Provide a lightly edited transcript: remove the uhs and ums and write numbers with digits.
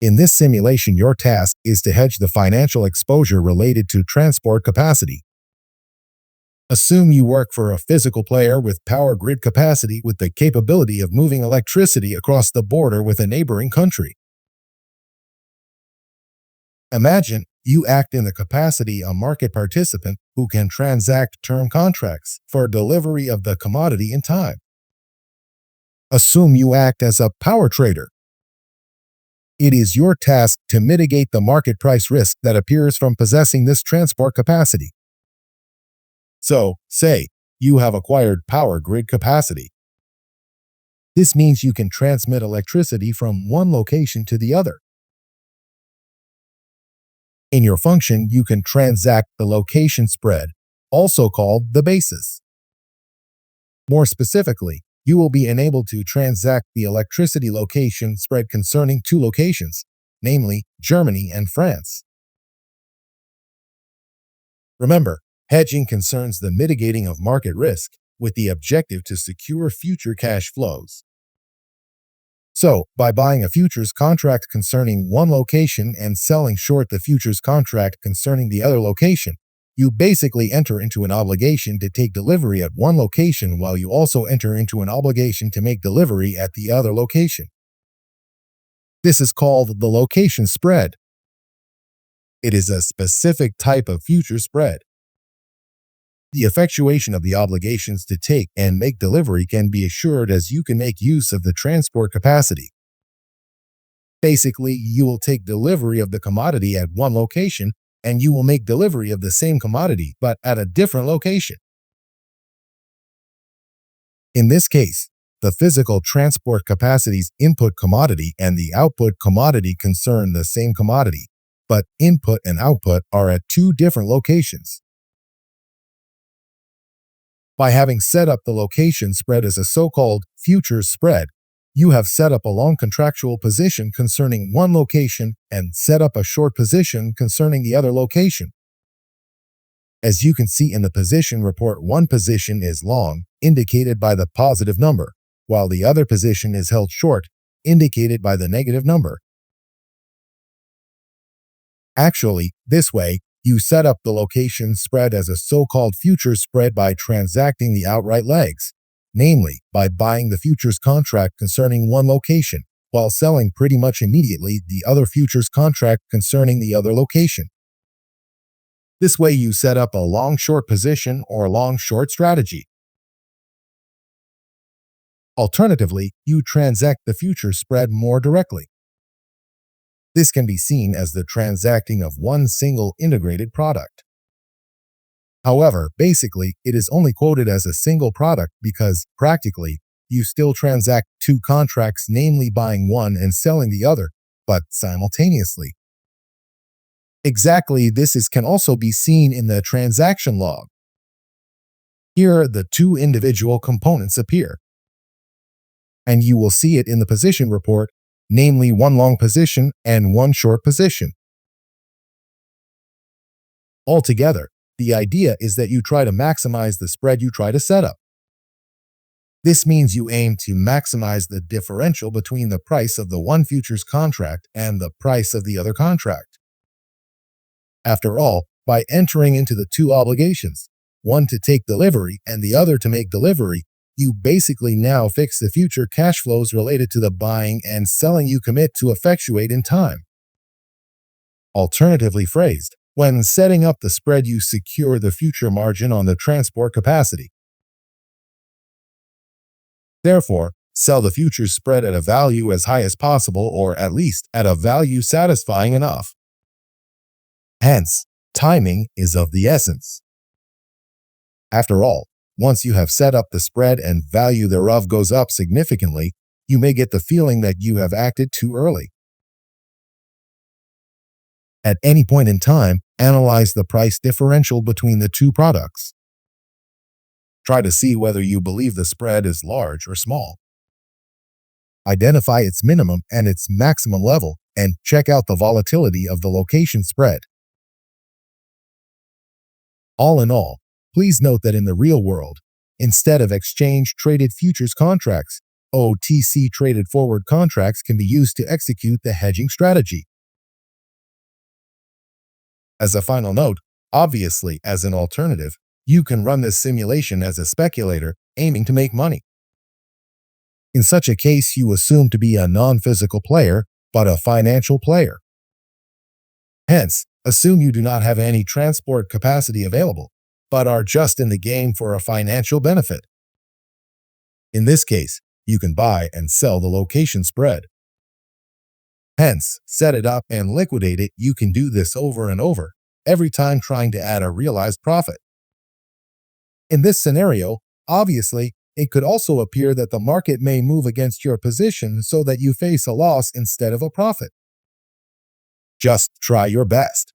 In this simulation, your task is to hedge the financial exposure related to transport capacity. Assume you work for a physical player with power grid capacity with the capability of moving electricity across the border with a neighboring country. Imagine you act in the capacity of a market participant who can transact term contracts for delivery of the commodity in time. Assume you act as a power trader. It is your task to mitigate the market price risk that appears from possessing this transport capacity. So, say you have acquired power grid capacity. This means you can transmit electricity from one location to the other. In your function, you can transact the location spread, also called the basis. More specifically, you will be enabled to transact the electricity location spread concerning two locations, namely Germany and France. Remember, hedging concerns the mitigating of market risk with the objective to secure future cash flows. So, by buying a futures contract concerning one location and selling short the futures contract concerning the other location, you basically enter into an obligation to take delivery at one location while you also enter into an obligation to make delivery at the other location. This is called the location spread. It is a specific type of future spread. The effectuation of the obligations to take and make delivery can be assured as you can make use of the transport capacity. Basically, you will take delivery of the commodity at one location and you will make delivery of the same commodity but at a different location. In this case, the physical transport capacity's input commodity and the output commodity concern the same commodity, but input and output are at two different locations. By having set up the location spread as a so-called futures spread, you have set up a long contractual position concerning one location and set up a short position concerning the other location. As you can see in the position report, one position is long, indicated by the positive number, while the other position is held short, indicated by the negative number. Actually, this way, you set up the location spread as a so-called futures spread by transacting the outright legs, namely by buying the futures contract concerning one location, while selling pretty much immediately the other futures contract concerning the other location. This way you set up a long-short position or long-short strategy. Alternatively, you transact the futures spread more directly. This can be seen as the transacting of one single integrated product. However, basically, it is only quoted as a single product because, practically, you still transact two contracts, namely buying one and selling the other, but simultaneously. Exactly this can also be seen in the transaction log. Here, the two individual components appear. And you will see it in the position report, namely one long position and one short position. Altogether, the idea is that you try to maximize the spread you try to set up. This means you aim to maximize the differential between the price of the one futures contract and the price of the other contract. After all, by entering into the two obligations, one to take delivery and the other to make delivery, you basically now fix the future cash flows related to the buying and selling you commit to effectuate in time. Alternatively phrased, when setting up the spread, you secure the future margin on the transport capacity. Therefore, sell the futures spread at a value as high as possible, or at least at a value satisfying enough. Hence, timing is of the essence. After all, once you have set up the spread and value thereof goes up significantly, you may get the feeling that you have acted too early. At any point in time, analyze the price differential between the two products. Try to see whether you believe the spread is large or small. Identify its minimum and its maximum level and check out the volatility of the location spread. All in all, please note that in the real world, instead of exchange-traded futures contracts, OTC traded forward contracts can be used to execute the hedging strategy. As a final note, obviously, as an alternative, you can run this simulation as a speculator aiming to make money. In such a case, you assume to be a non-physical player, but a financial player. Hence, assume you do not have any transport capacity available, but are just in the game for a financial benefit. In this case, you can buy and sell the location spread. Hence, set it up and liquidate it. You can do this over and over, every time trying to add a realized profit. In this scenario, obviously, it could also appear that the market may move against your position so that you face a loss instead of a profit. Just try your best.